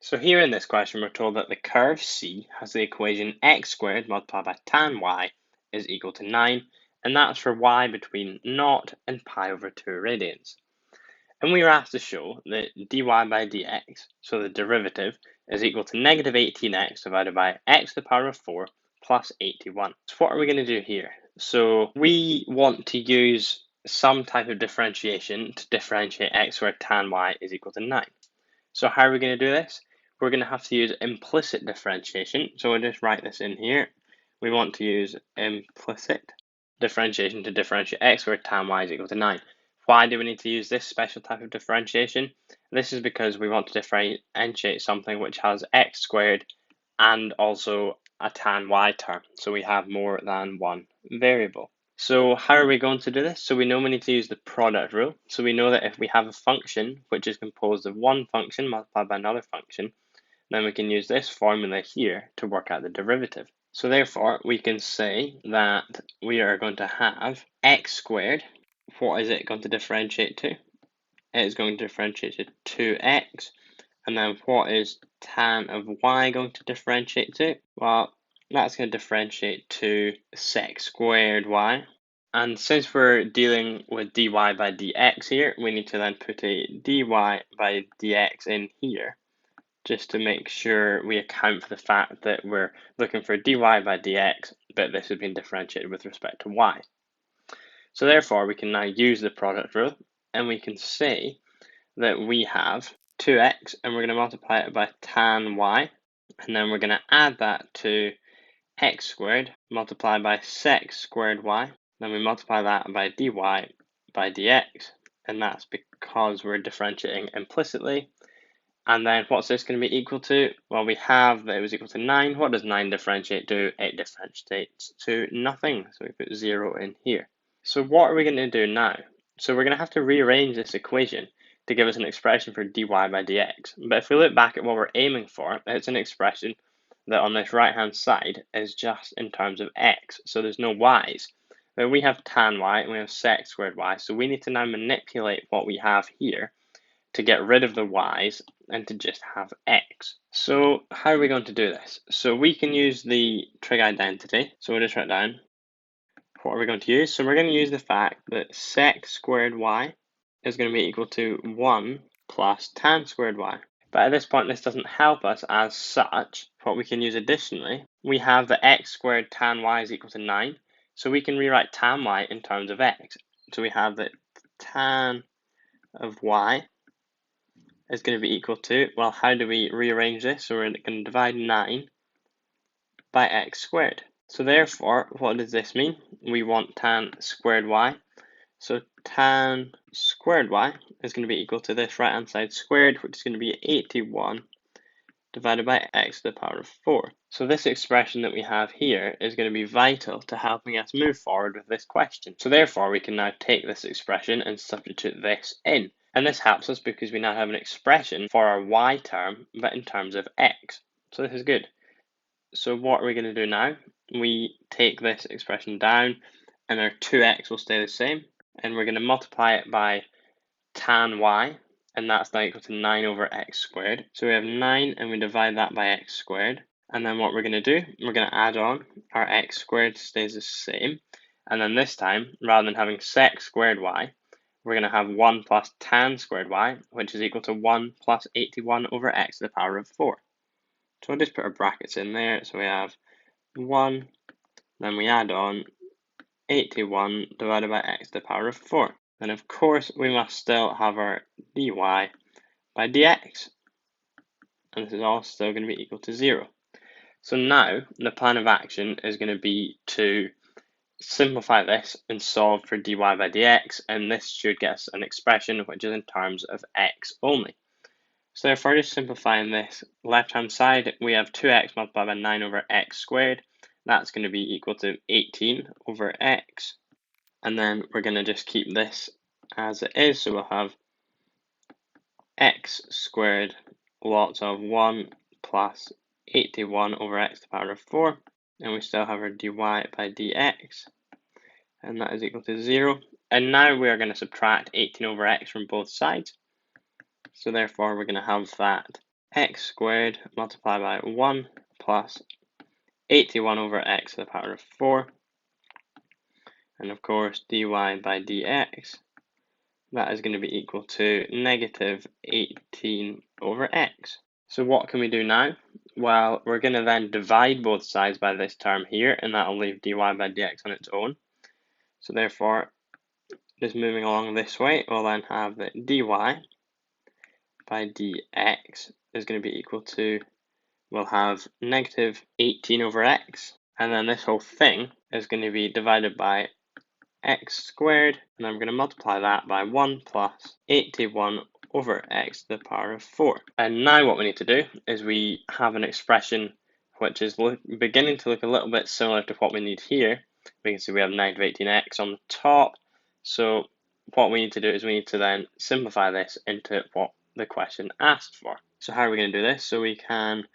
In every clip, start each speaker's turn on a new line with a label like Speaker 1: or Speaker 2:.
Speaker 1: So here in this question, we're told that the curve C has the equation x squared multiplied by tan y is equal to 9, and that's for y between 0 and pi over 2 radians. And we are asked to show that dy by dx, so the derivative, is equal to negative 18x divided by x to the power of 4 plus 81. So what are we going to do here? So we want to use some type of differentiation to differentiate x where tan y is equal to 9. So how are we going to do this? We're going to have to use implicit differentiation. So we'll just write this in here. We want to use implicit differentiation to differentiate x where tan y is equal to 9. Why do we need to use this special type of differentiation? This is because we want to differentiate something which has x squared and also a tan y term. So we have more than one variable. So how are we going to do this? So we know we need to use the product rule. So we know that if we have a function which is composed of one function multiplied by another function, then we can use this formula here to work out the derivative. So therefore, we can say that we are going to have x squared. What is it going to differentiate to? It is going to differentiate to 2x. And then what is tan of y going to differentiate to? Well, that's going to differentiate to sec squared y. And since we're dealing with dy by dx here, we need to then put a dy by dx in here, just to make sure we account for the fact that we're looking for dy by dx, but this has been differentiated with respect to y. So therefore, we can now use the product rule, and we can say that we have 2x, and we're going to multiply it by tan y, and then we're going to add that to x squared multiplied by sec squared y. Then we multiply that by dy by dx, and that's because we're differentiating implicitly. And then what's this going to be equal to? Well, we have that it was equal to 9. What does 9 differentiate to? It differentiates to nothing, so we put 0 in here. So what are we going to do now? So we're going to have to rearrange this equation to give us an expression for dy by dx. But if we look back at what we're aiming for, it's an expression that on this right hand side is just in terms of x, so there's no y's. But we have tan y and we have sec squared y, so we need to now manipulate what we have here to get rid of the y's and to just have x. So how are we going to do this? So we can use the trig identity, so we'll just write down what are we going to use. So we're going to use the fact that sec squared y is going to be equal to 1 plus tan squared y. But at this point, this doesn't help us as such. What we can use additionally, we have that x squared tan y is equal to 9. So we can rewrite tan y in terms of x. So we have that tan of y is going to be equal to, well, how do we rearrange this? So we're going to divide 9 by x squared. So therefore, what does this mean? We want tan squared y. So tan squared y is going to be equal to this right hand side squared, which is going to be 81 divided by x to the power of 4. So this expression that we have here is going to be vital to helping us move forward with this question. So therefore, we can now take this expression and substitute this in. And this helps us because we now have an expression for our y term, but in terms of x. So this is good. So what are we going to do now? We take this expression down, and our 2x will stay the same. And we're going to multiply it by tan y, and that's now equal to 9 over x squared. So we have 9, and we divide that by x squared. And then what we're going to do, we're going to add on our x squared stays the same. And then this time, rather than having sec squared y, we're going to have 1 plus tan squared y, which is equal to 1 plus 81 over x to the power of 4. So we'll just put our brackets in there. So we have 1, then we add on 81 divided by x to the power of 4. And of course, we must still have our dy by dx. And this is all still going to be equal to 0. So now, the plan of action is going to be to simplify this and solve for dy by dx, and this should get us an expression which is in terms of x only. So therefore, just simplifying this left-hand side, we have 2x multiplied by 9 over x squared. That's going to be equal to 18 over x. And then we're going to just keep this as it is. So we'll have x squared lots of 1 plus 81 over x to the power of 4. And we still have our dy by dx. And that is equal to 0. And now we are going to subtract 18 over x from both sides. So therefore, we're going to have that x squared multiplied by 1 plus 81 over x to the power of 4. And of course, dy by dx, that is going to be equal to negative 18 over x. So what can we do now? Well, we're going to then divide both sides by this term here, and that will leave dy by dx on its own. So therefore, just moving along this way, we'll then have that dy by dx is going to be equal to, we'll have negative 18 over x, and then this whole thing is going to be divided by x squared, and I'm going to multiply that by 1 plus 81 over x to the power of 4. And now what we need to do is we have an expression which is beginning to look a little bit similar to what we need here. We can see we have negative 18x on the top. So what we need to do is we need to then simplify this into what the question asked for. So how are we going to do this? So we can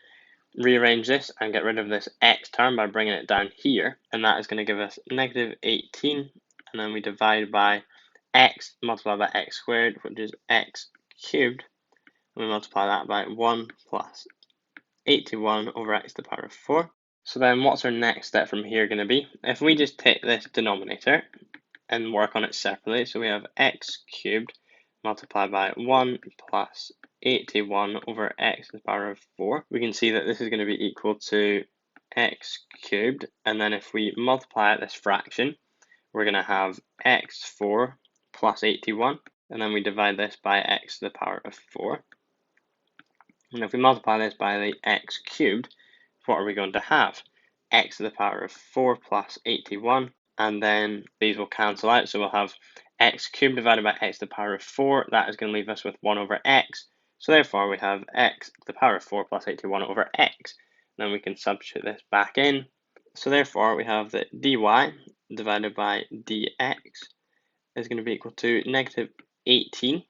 Speaker 1: rearrange this and get rid of this x term by bringing it down here, and that is going to give us negative 18, and then we divide by x multiplied by x squared, which is x cubed, and we multiply that by 1 plus 81 over x to the power of 4. So then what's our next step from here going to be? If we just take this denominator and work on it separately, so we have x cubed multiplied by 1 plus 81 over x to the power of 4. We can see that this is going to be equal to x cubed, and then if we multiply this fraction, we're going to have x4 plus 81, and then we divide this by x to the power of 4. And if we multiply this by the x cubed, what are we going to have? X to the power of 4 plus 81, and then these will cancel out, so we'll have x cubed divided by x to the power of 4. That is going to leave us with 1 over x. So therefore we have x to the power of 4 plus 81 over x. Then we can substitute this back in. So therefore we have that dy divided by dx is going to be equal to negative 18.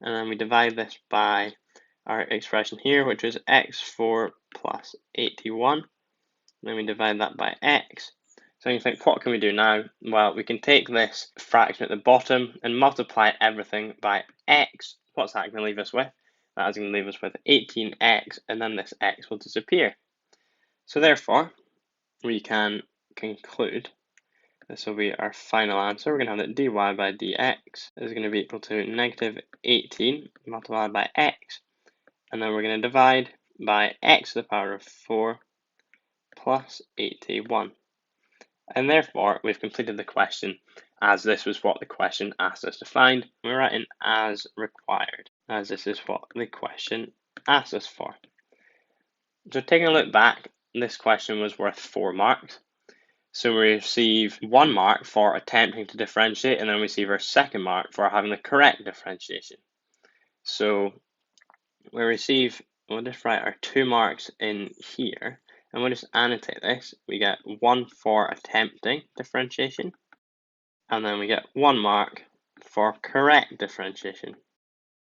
Speaker 1: And then we divide this by our expression here, which is x4 plus 81. Then we divide that by x. So you think, what can we do now? Well, we can take this fraction at the bottom and multiply everything by x. What's that going to leave us with? That is going to leave us with 18x, and then this x will disappear. So therefore, we can conclude this will be our final answer. We're going to have that dy by dx is going to be equal to negative 18 multiplied by x, and then we're going to divide by x to the power of 4 plus 81. And therefore, we've completed the question as this was what the question asked us to find. We're writing as required, as this is what the question asked us for. So taking a look back, this question was worth 4 marks. So we receive 1 mark for attempting to differentiate, and then we receive our 2nd mark for having the correct differentiation. So we receive, we'll just write our 2 marks in here, and we'll just annotate this. We get 1 for attempting differentiation, and then we get 1 mark for correct differentiation.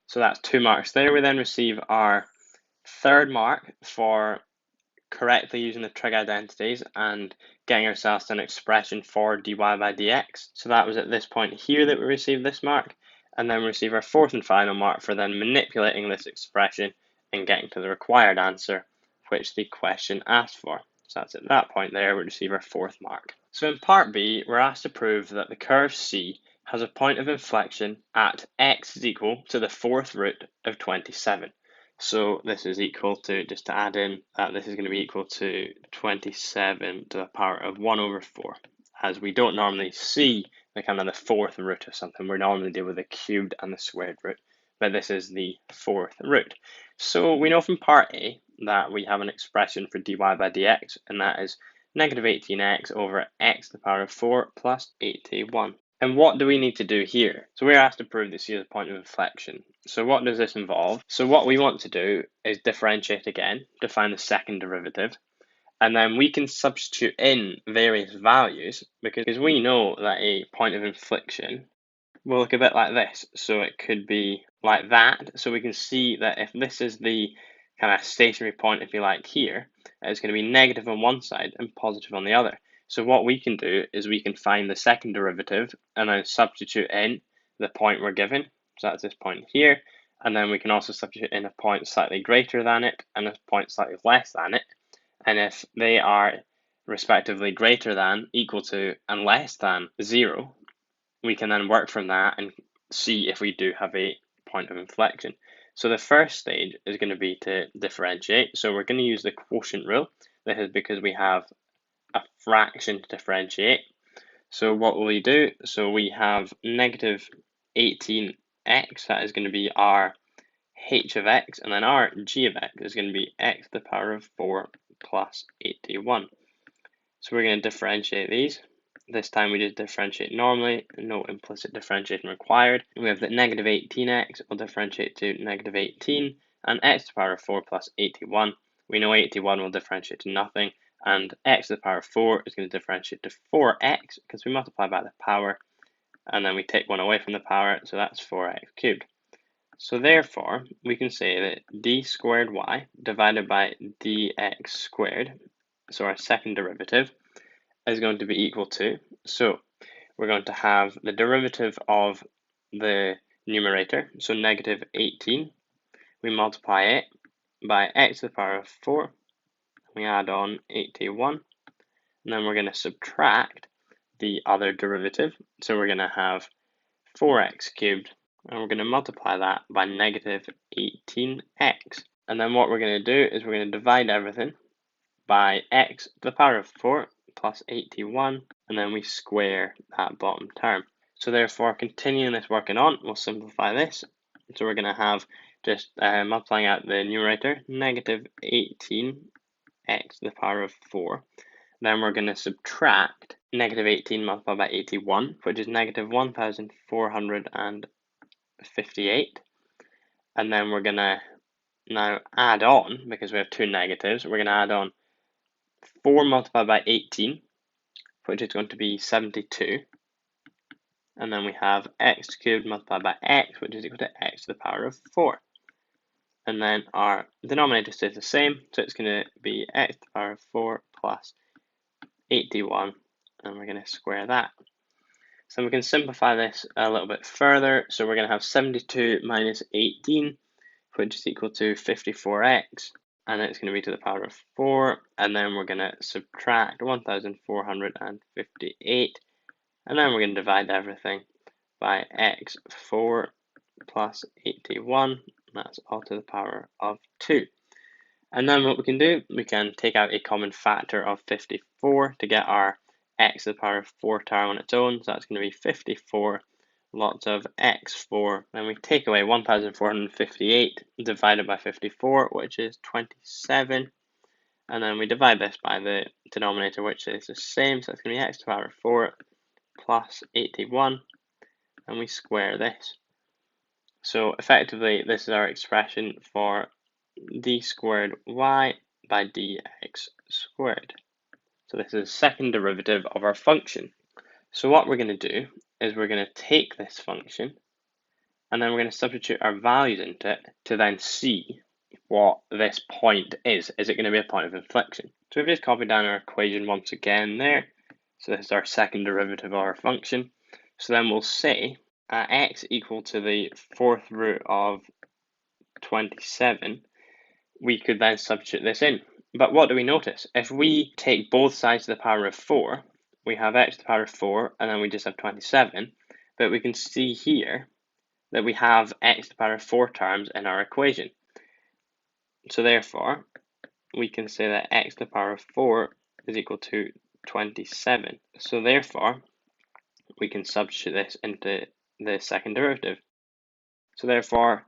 Speaker 1: So that's 2 marks there. We then receive our 3rd mark for correctly using the trig identities and getting ourselves to an expression for dy by dx. So that was at this point here that we received this mark, and then we receive our 4th and final mark for then manipulating this expression and getting to the required answer, which the question asked for. So that's at that point there we receive our 4th mark. So in part B, we're asked to prove that the curve C has a point of inflection at x is equal to the 4th root of 27. So this is equal to, just to add in, this is going to be equal to 27 to the power of 1 over 4. As we don't normally see the kind of the 4th root of something, we normally deal with the cubed and the squared root, but this is the 4th root. So we know from part A that we have an expression for dy by dx, and that is negative 18x over x to the power of 4 plus 81. And what do we need to do here? So we're asked to prove this here is a point of inflection. So what does this involve? So what we want to do is differentiate again to find the 2nd derivative. And then we can substitute in various values because we know that a point of inflection will look a bit like this. So it could be like that. So we can see that if this is the kind of stationary point, if you like, here, it's going to be negative on one side and positive on the other. So what we can do is we can find the 2nd derivative and then substitute in the point we're given. So that's this point here. And then we can also substitute in a point slightly greater than it and a point slightly less than it. And if they are respectively greater than, equal to, and less than 0, we can then work from that and see if we do have a point of inflection. So the first stage is going to be to differentiate. So we're going to use the quotient rule. This is because we have a fraction to differentiate. So what will we do? So we have negative 18x, that is going to be our h of x, and then our g of x is going to be x to the power of 4 plus 81. So we're going to differentiate these. This time we just differentiate normally, no implicit differentiation required. We have that negative 18x will differentiate to negative 18, and x to the power of 4 plus 81. We know 81 will differentiate to nothing, and x to the power of 4 is going to differentiate to 4x because we multiply by the power, and then we take one away from the power, so that's 4x cubed. So therefore, we can say that d squared y divided by dx squared, so our second derivative, is going to be equal to, so we're going to have the derivative of the numerator, so negative 18, we multiply it by x to the power of 4, we add on 81, and then we're going to subtract the other derivative, so we're going to have 4x cubed, and we're going to multiply that by negative 18x. And then what we're going to do is we're going to divide everything by x to the power of 4 plus 81, and then we square that bottom term. So therefore, continuing this working on, we'll simplify this. So we're going to have just multiplying out the numerator, negative 18x to the power of 4. Then we're going to subtract negative 18 multiplied by 81, which is negative 1,458. And then we're going to now add on, because we have two negatives, we're going to add on 4 multiplied by 18, which is going to be 72. And then we have x cubed multiplied by x, which is equal to x to the power of 4. And then our denominator stays the same, so it's going to be x to the power of 4 plus 81, and we're going to square that. So we can simplify this a little bit further. So we're going to have 72 minus 18, which is equal to 54x, and it's going to be to the power of 4, and then we're going to subtract 1,458, and then we're going to divide everything by x4 plus 81, and that's all to the power of 2. And then what we can do, we can take out a common factor of 54 to get our x to the power of 4 term on its own, so that's going to be 54 lots of x4, and we take away 1,458 divided by 54, which is 27, and then we divide this by the denominator, which is the same, so it's going to be x to the power of 4 plus 81, and we square this. So effectively, this is our expression for d squared y by dx squared. So this is the second derivative of our function. So what we're going to do is we're going to take this function and then we're going to substitute our values into it to then see what this point is. Is it going to be a point of inflection? So we've just copied down our equation once again there. So this is our second derivative of our function. So then we'll say x equal to the fourth root of 27, we could then substitute this in. But what do we notice? If we take both sides to the power of 4, we have x to the power of 4, and then we just have 27. But we can see here that we have x to the power of 4 terms in our equation. So therefore, we can say that x to the power of 4 is equal to 27. So therefore, we can substitute this into the second derivative. So therefore,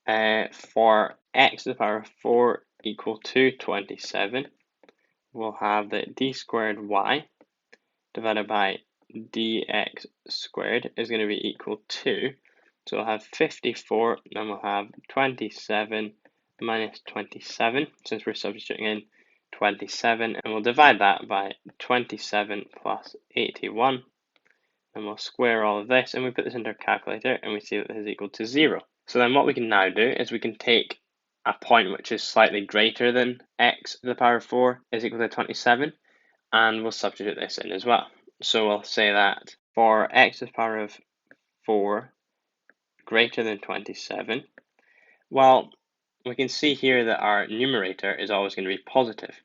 Speaker 1: for x to the power of 4 equal to 27, we'll have that d squared y divided by dx squared is going to be equal to, so we'll have 54, then we'll have 27 minus 27, since we're substituting in 27, and we'll divide that by 27 plus 81, and we'll square all of this, and we put this into our calculator, and we see that this is equal to 0. So then what we can now do is we can take a point which is slightly greater than x to the power of 4 is equal to 27, and we'll substitute this in as well. So we'll say that for x to the power of 4 greater than 27, Well, we can see here that our numerator is always going to be positive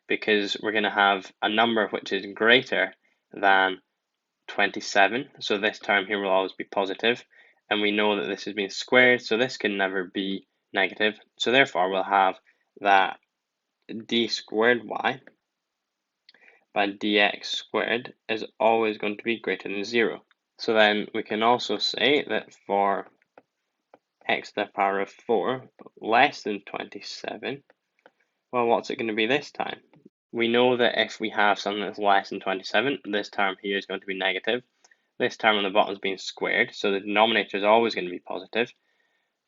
Speaker 1: because we're going to have a number which is greater than 27. So this term here will always be positive, and we know that this has been squared, so this can never be negative. So therefore, we'll have that d squared y by dx squared is always going to be greater than 0. So then we can also say that for x to the power of 4 less than 27, well, what's it going to be this time? We know that if we have something that's less than 27, this term here is going to be negative. This term on the bottom is being squared, so the denominator is always going to be positive.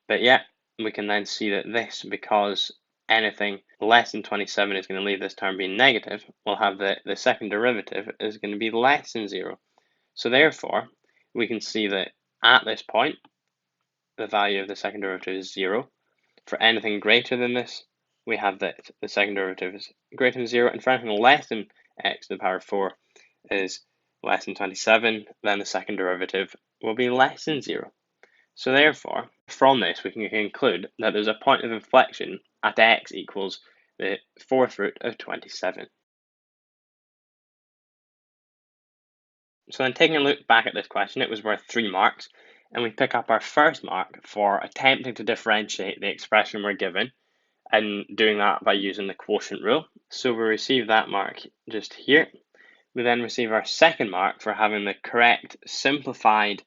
Speaker 1: But yeah, we can then see that this, because anything less than 27 is going to leave this term being negative, we'll have the second derivative is going to be less than 0. So therefore, we can see that at this point, the value of the second derivative is 0. For anything greater than this, we have that the second derivative is greater than 0, and for anything less than x to the power of 4 is less than 27, then the second derivative will be less than 0. So therefore, from this, we can conclude that there's a point of inflection at x equals the fourth root of 27. So then taking a look back at this question, it was worth 3 marks, and we pick up our first mark for attempting to differentiate the expression we're given, and doing that by using the quotient rule. So we receive that mark just here. We then receive our second mark for having the correct simplified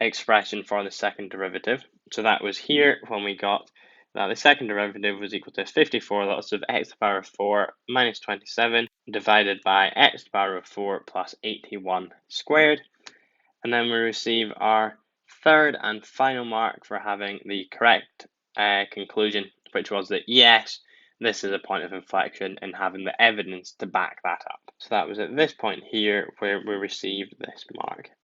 Speaker 1: expression for the second derivative. So that was here when we got that the second derivative was equal to 54 lots of x to the power of 4 minus 27 divided by x to the power of 4 plus 81 squared. And then we receive our third and final mark for having the correct conclusion, which was that yes, this is a point of inflection, and having the evidence to back that up. So that was at this point here where we received this mark.